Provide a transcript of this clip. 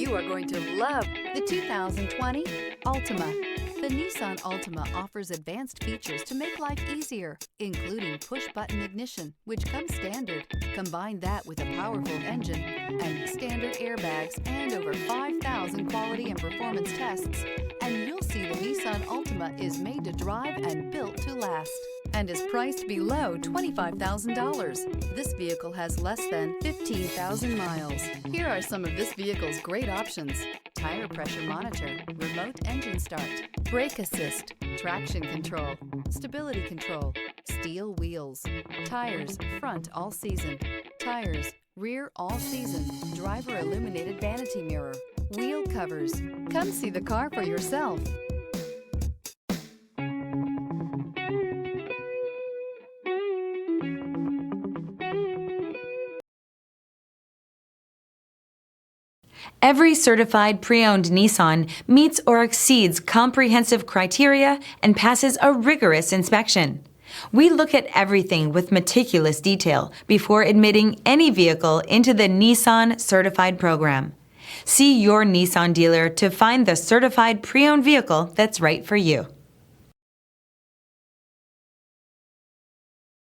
You are going to love the 2020 Altima. The Nissan Altima offers advanced features to make life easier, including push-button ignition, which comes standard. Combine that with a powerful engine and standard airbags and over 5,000 quality and performance tests, and you'll see the Nissan Altima is made to drive and built to last, and is priced below $25,000. This vehicle has less than 15,000 miles. Here are some of this vehicle's great options: tire pressure monitor, remote engine start, brake assist, traction control, stability control, steel wheels, tires front all season, tires rear all season, driver illuminated vanity mirror, wheel covers. Come see the car for yourself. Every certified pre-owned Nissan meets or exceeds comprehensive criteria and passes a rigorous inspection. We look at everything with meticulous detail before admitting any vehicle into the Nissan Certified program. See your Nissan dealer to find the certified pre-owned vehicle that's right for you.